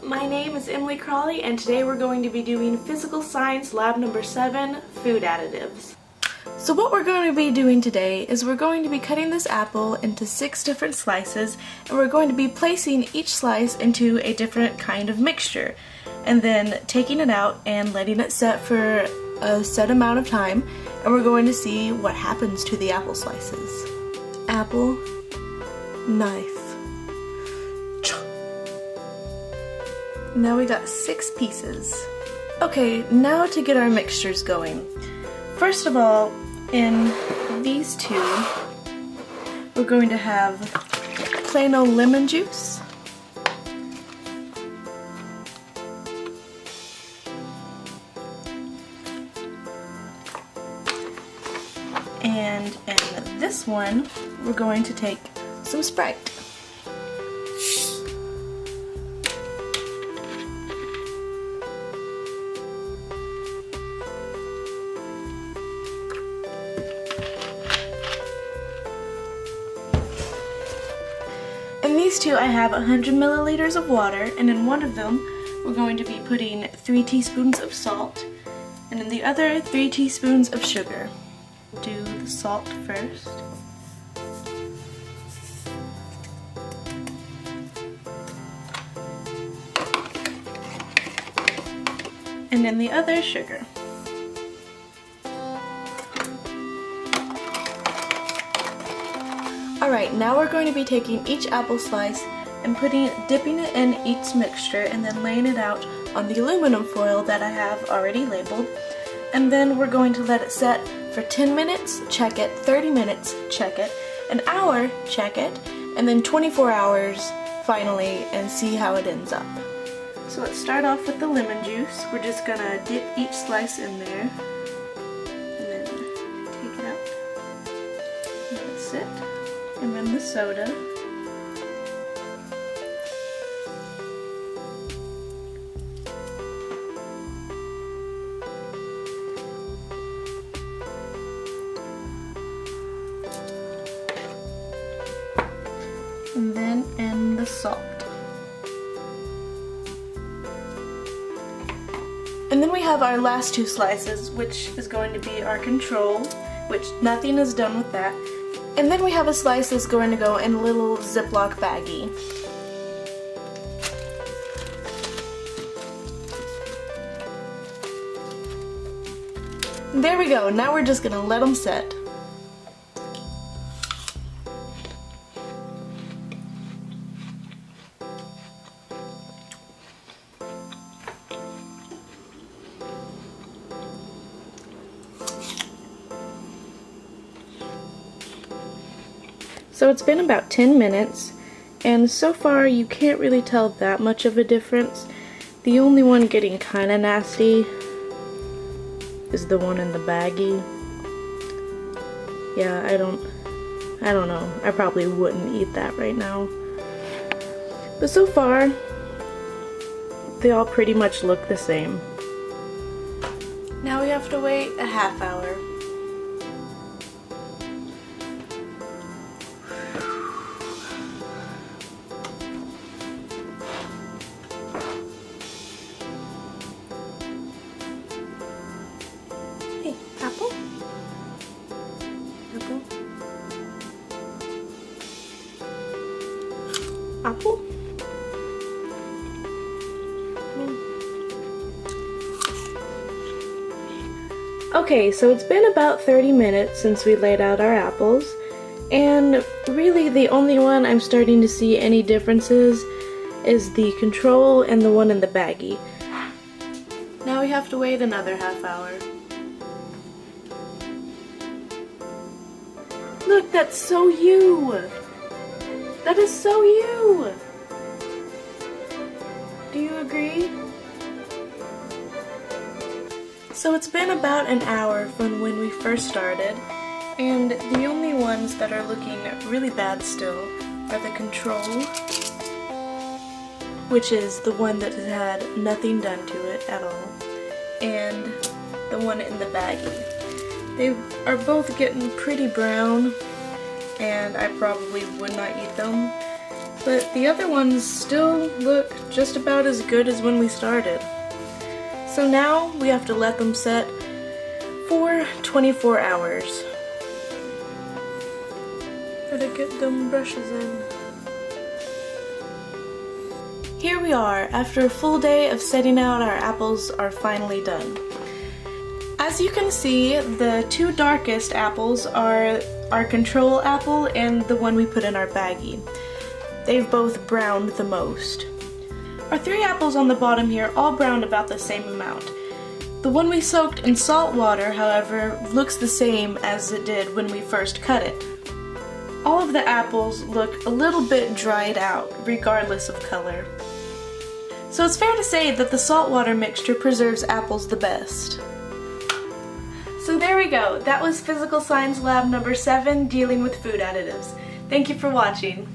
My name is Emily Crawley, and today we're going to be doing Physical Science Lab number 7, Food Additives. So what we're going to be doing today is we're going to be cutting this apple into 6 different slices, and we're going to be placing each slice into a different kind of mixture, and then taking it out and letting it set for a set amount of time, and we're going to see what happens to the apple slices. Apple, knife. Now we got 6 pieces. Okay, now to get our mixtures going. First of all, in these 2, we're going to have plain old lemon juice. And in this one, we're going to take some Sprite. In these 2 I have 100 milliliters of water, and in one of them we're going to be putting 3 teaspoons of salt, and in the other 3 teaspoons of sugar. Do the salt first. And in the other, sugar. Alright, now we're going to be taking each apple slice and dipping it in each mixture and then laying it out on the aluminum foil that I have already labeled. And then we're going to let it set for 10 minutes, check it, 30 minutes, check it, an hour, check it, and then 24 hours finally, and see how it ends up. So let's start off with the lemon juice. We're just gonna dip each slice in there and then take it out, let it sit. And then the soda. And then in the salt. And then we have our last 2 slices, which is going to be our control, which nothing is done with that. And then we have a slice that's going to go in a little Ziploc baggie. There we go, now we're just gonna let them set. So it's been about 10 minutes, and so far you can't really tell that much of a difference. The only one getting kinda nasty is the one in the baggie. Yeah, I don't know. I probably wouldn't eat that right now. But so far, they all pretty much look the same. Now we have to wait a half hour. Hey, apple? Apple? Apple? Okay, so it's been about 30 minutes since we laid out our apples, and really the only one I'm starting to see any differences is the control and the one in the baggie. Now we have to wait another half hour. Look, that's so you! That is so you! Do you agree? So it's been about an hour from when we first started, and the only ones that are looking really bad still are the control, which is the one that has had nothing done to it at all, and the one in the baggie. They are both getting pretty brown, and I probably would not eat them. but the other ones still look just about as good as when we started. So now we have to let them set for 24 hours. Gotta get them brushes in. Here we are, after a full day of setting out, our apples are finally done. As you can see, the two darkest apples are our control apple and the one we put in our baggie. They've both browned the most. Our three apples on the bottom here all browned about the same amount. The one we soaked in salt water, however, looks the same as it did when we first cut it. All of the apples look a little bit dried out, regardless of color. So it's fair to say that the saltwater mixture preserves apples the best. So there we go, that was Physical Science Lab number 7, dealing with food additives. Thank you for watching.